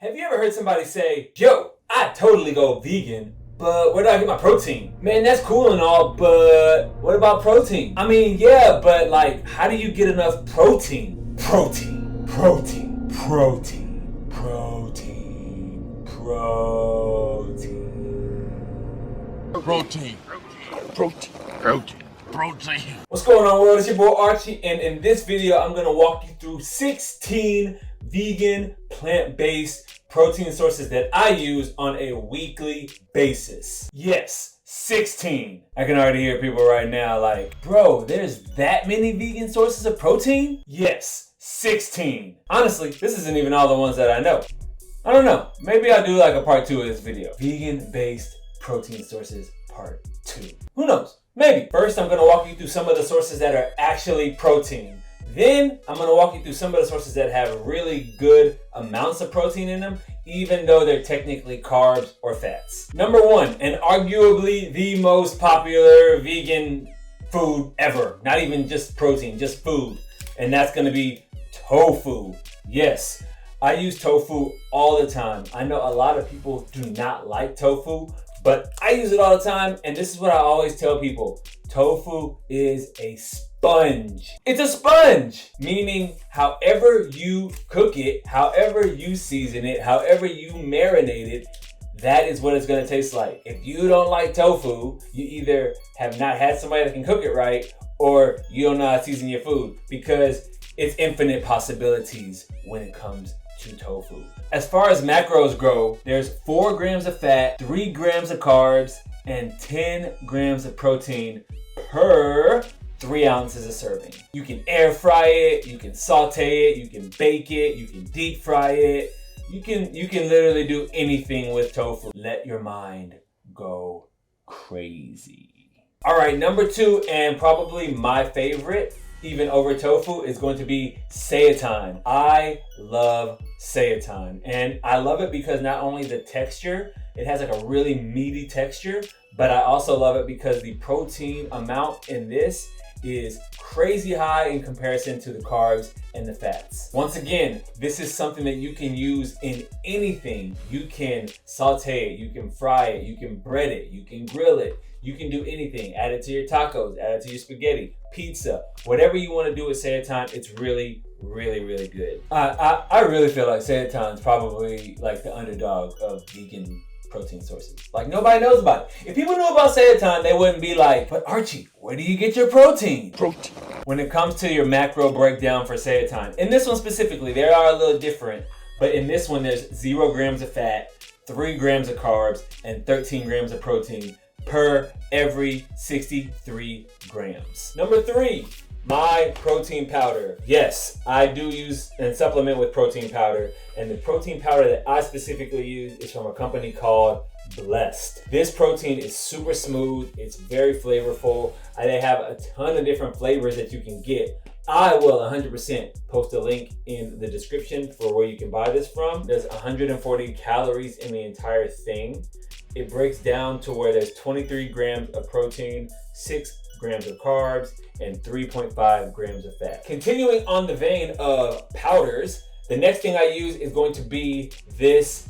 Have you ever heard somebody say, yo, I totally go vegan, but where do I get my protein? Man, that's cool and all, but what about protein? I mean, yeah, but like, how do you get enough protein? Protein, protein, protein, protein, protein. Protein. Protein. Protein. Protein. What's going on, world? It's your boy Archie, and in this video, I'm gonna walk you through 16 vegan, plant-based protein sources that I use on a weekly basis. Yes, 16. I can already hear people right now like, bro, there's that many vegan sources of protein? Yes, 16. Honestly, this isn't even all the ones that I know. I don't know. Maybe I'll do like a part 2 of this video. Vegan-based protein sources part 2. Who knows? Maybe. First, I'm going to walk you through some of the sources that are actually protein. Then, I'm going to walk you through some of the sources that have really good amounts of protein in them, even though they're technically carbs or fats. Number 1, and arguably the most popular vegan food ever. Not even just protein, just food. And that's going to be tofu. Yes, I use tofu all the time. I know a lot of people do not like tofu, but I use it all the time, and this is what I always tell people. Tofu is a sponge. It's a sponge, meaning however you cook it, however you season it, however you marinate it, that is what it's gonna taste like. If you don't like tofu, you either have not had somebody that can cook it right, or you don't know how to season your food, because it's infinite possibilities when it comes to tofu. As far as macros go, there's 4 grams of fat, 3 grams of carbs, and 10 grams of protein per 3 ounces of serving. You can air fry it, you can saute it, you can bake it, you can deep fry it. You can literally do anything with tofu. Let your mind go crazy. All right, number 2, and probably my favorite, even over tofu, is going to be seitan. I love seitan, and I love it because not only the texture, it has like a really meaty texture, but I also love it because the protein amount in this is crazy high in comparison to the carbs and the fats. Once again, this is something that you can use in anything. You can saute it, you can fry it, you can bread it, you can grill it, you can do anything. Add it to your tacos, add it to your spaghetti, pizza, whatever you want to do with seitan. It's really, really, really good. I really feel like seitan is probably like the underdog of vegan protein sources. Like, nobody knows about it. If people knew about seitan, they wouldn't be like, but Archie, where do you get your protein? Protein. When it comes to your macro breakdown for seitan, in this one specifically, they are a little different, but in this one, there's 0 grams of fat, 3 grams of carbs, and 13 grams of protein per every 63 grams. Number 3, my protein powder. Yes, I do use and supplement with protein powder, and the protein powder that I specifically use is from a company called Blessed. This protein is super smooth, it's very flavorful, and they have a ton of different flavors that you can get. I will 100% post a link in the description for where you can buy this from. There's 140 calories in the entire thing. It breaks down to where there's 23 grams of protein, 6 grams of carbs, and 3.5 grams of fat. Continuing on the vein of powders, the next thing I use is going to be this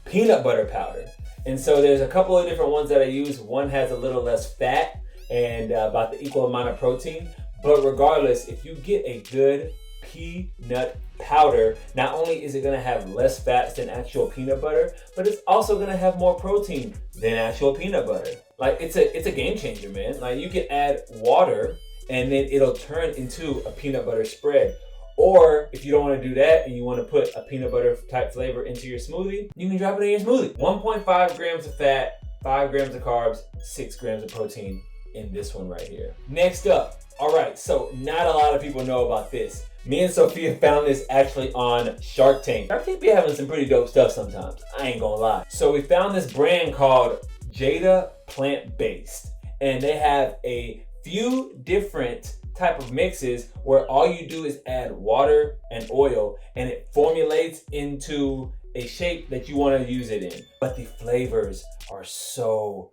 peanut butter powder. And so there's a couple of different ones that I use. One has a little less fat and about the equal amount of protein. But regardless, if you get a good peanut powder, not only is it gonna have less fats than actual peanut butter, but it's also gonna have more protein than actual peanut butter. Like, it's a game changer, man. Like, you can add water and then it'll turn into a peanut butter spread. Or if you don't want to do that and you want to put a peanut butter type flavor into your smoothie, you can drop it in your smoothie. 1.5 grams of fat, 5 grams of carbs, 6 grams of protein in this one right here. Next up, all right, so not a lot of people know about this. Me and Sophia found this actually on Shark Tank. Shark Tank be having some pretty dope stuff sometimes, I ain't gonna lie. So we found this brand called Jada plant-based, and they have a few different type of mixes where all you do is add water and oil and it formulates into a shape that you want to use it in. But the flavors are so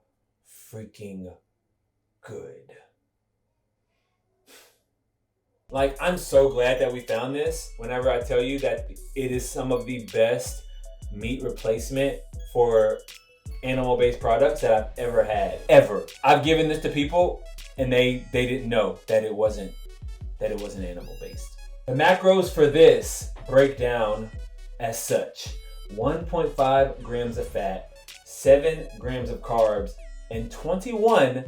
freaking good. Like, I'm so glad that we found this. Whenever I tell you that it is some of the best meat replacement for animal-based products that I've ever had, ever. I've given this to people and they didn't know that it wasn't animal-based. The macros for this break down as such: 1.5 grams of fat, 7 grams of carbs, and 21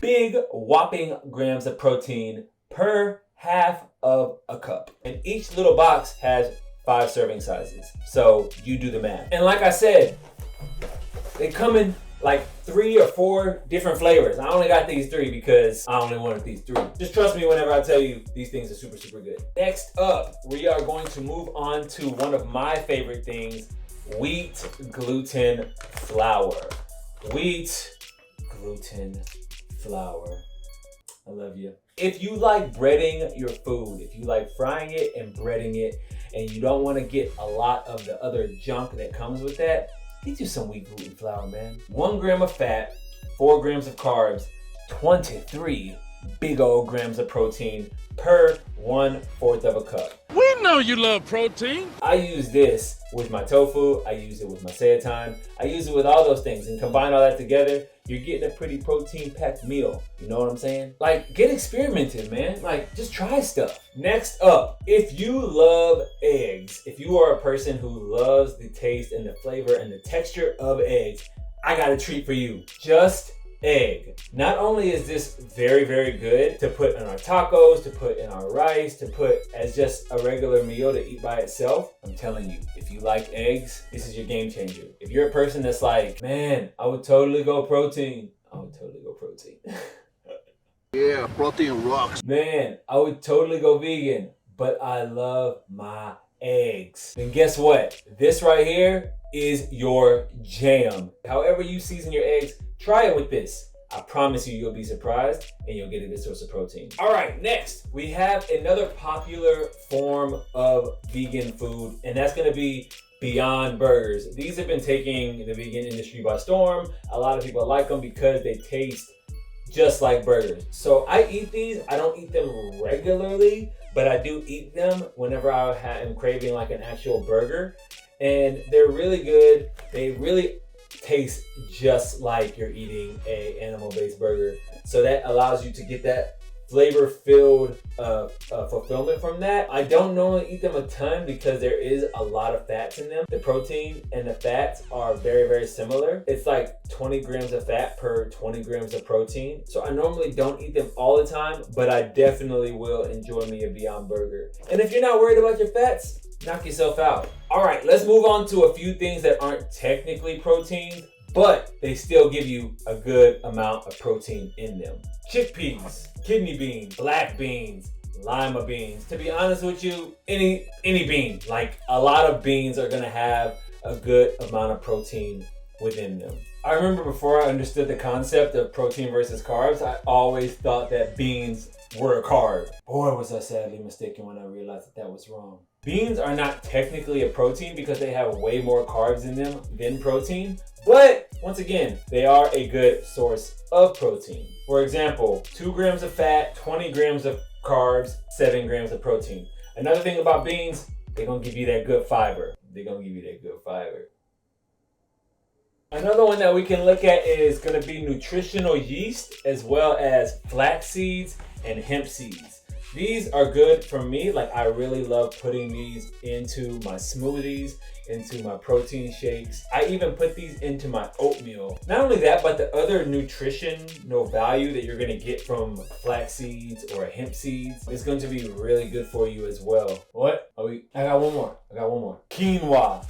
big whopping grams of protein per half of a cup. And each little box has 5 serving sizes. So you do the math. And like I said, they come in like 3 or 4 different flavors. I only got these 3 because I only wanted these 3. Just trust me whenever I tell you these things are super, super good. Next up, we are going to move on to one of my favorite things: wheat gluten flour. Wheat gluten flour. I love you. If you like breading your food, if you like frying it and breading it, and you don't want to get a lot of the other junk that comes with that, get you some wheat gluten flour, man. 1 gram of fat, 4 grams of carbs, 23 big old grams of protein per 1/4 of a cup. We know you love protein. I use this with my tofu, I use it with my seitan, I use it with all those things, and combine all that together, you're getting a pretty protein-packed meal. You know what I'm saying? Like, get experimented, man. Like, just try stuff. Next up, if you love eggs, if you are a person who loves the taste and the flavor and the texture of eggs, I got a treat for you. Just egg. Not only is this very, very good to put in our tacos, to put in our rice, to put as just a regular meal to eat by itself, I'm telling you, if you like eggs, this is your game changer. If you're a person that's like, man, I would totally go protein. I would totally go protein. Yeah, protein rocks. Man, I would totally go vegan, but I love my eggs. Then guess what? This right here is your jam. However you season your eggs, try it with this. I promise you, you'll be surprised and you'll get a good source of protein. All right, next, we have another popular form of vegan food, and that's gonna be Beyond Burgers. These have been taking the vegan industry by storm. A lot of people like them because they taste just like burgers. So I eat these. I don't eat them regularly, but I do eat them whenever I am craving like an actual burger. And they're really good. They really taste just like you're eating a animal-based burger. So that allows you to get that flavor-filled fulfillment from that. I don't normally eat them a ton because there is a lot of fats in them. The protein and the fats are very, very similar. It's like 20 grams of fat per 20 grams of protein. So I normally don't eat them all the time, but I definitely will enjoy me a Beyond Burger. And if you're not worried about your fats, knock yourself out. All right, let's move on to a few things that aren't technically proteins, but they still give you a good amount of protein in them. Chickpeas, kidney beans, black beans, lima beans. To be honest with you, any bean, like a lot of beans are gonna have a good amount of protein within them. I remember before I understood the concept of protein versus carbs, I always thought that beans were a carb. Boy, was I sadly mistaken when I realized that was wrong. Beans are not technically a protein because they have way more carbs in them than protein, but once again, they are a good source of protein. For example, 2 grams of fat, 20 grams of carbs, 7 grams of protein. Another thing about beans, they're gonna give you that good fiber. Another one that we can look at is gonna be nutritional yeast, as well as flax seeds and hemp seeds. These are good for me. Like, I really love putting these into my smoothies, into my protein shakes. I even put these into my oatmeal. Not only that, but the other nutritional value that you're gonna get from flax seeds or hemp seeds is going to be really good for you as well. What? I got one more. Quinoa.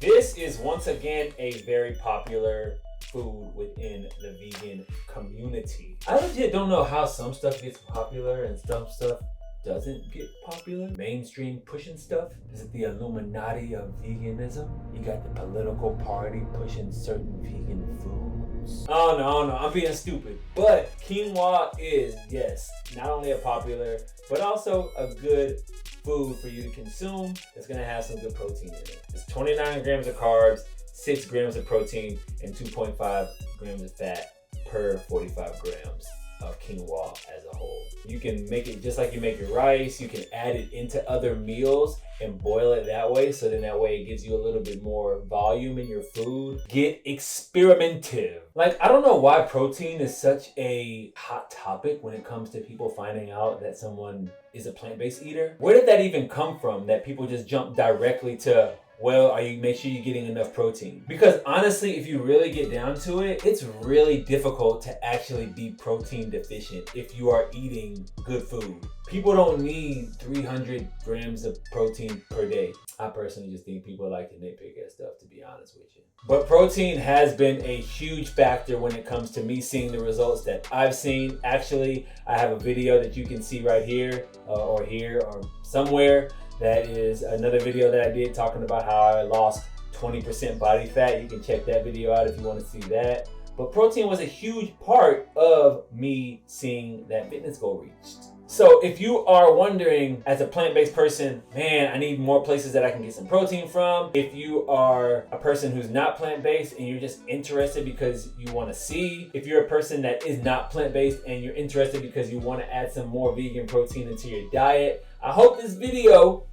This is once again a very popular food within the vegan community. I legit don't know how some stuff gets popular and some stuff doesn't get popular. Mainstream pushing stuff. Is it the Illuminati of veganism? You got the political party pushing certain vegan foods. Oh no, I'm being stupid. But quinoa is, yes, not only a popular, but also a good food for you to consume. It's gonna have some good protein in it. It's 29 grams of carbs, 6 grams of protein, and 2.5 grams of fat per 45 grams. of quinoa as a whole. You can make it just like you make your rice. You can add it into other meals and boil it that way, so then that way it gives you a little bit more volume in your food. Get experimentative. Like, I don't know why protein is such a hot topic when it comes to people finding out that someone is a plant-based eater. Where did that even come from, that people just jump directly to, well, make sure you're getting enough protein? Because honestly, if you really get down to it, it's really difficult to actually be protein deficient if you are eating good food. People don't need 300 grams of protein per day. I personally just think people like to nitpick at stuff, to be honest with you. But protein has been a huge factor when it comes to me seeing the results that I've seen. Actually, I have a video that you can see right here or here or somewhere. That is another video that I did talking about how I lost 20% body fat. You can check that video out if you want to see that. But protein was a huge part of me seeing that fitness goal reached. So if you are wondering, as a plant-based person, man, I need more places that I can get some protein from. If you are a person who's not plant-based and you're just interested because you want to see. If you're a person that is not plant-based and you're interested because you want to add some more vegan protein into your diet, I hope this video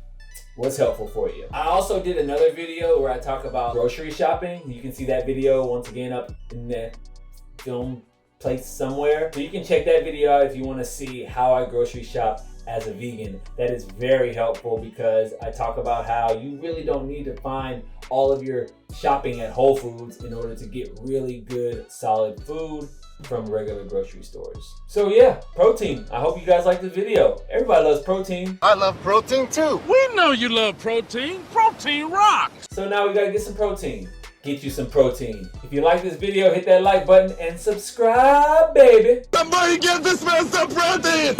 was helpful for you. I also did another video where I talk about grocery shopping. You can see that video once again up in the film place somewhere. So you can check that video out if you want to see how I grocery shop as a vegan. That is very helpful because I talk about how you really don't need to find all of your shopping at Whole Foods in order to get really good, solid food from regular grocery stores. So yeah, protein. I hope you guys like the video. Everybody loves protein. I love protein too. We know you love protein. Protein rocks. So now we gotta get some protein. Get you some protein. If you like this video, hit that like button and subscribe, baby. Somebody give this man some protein.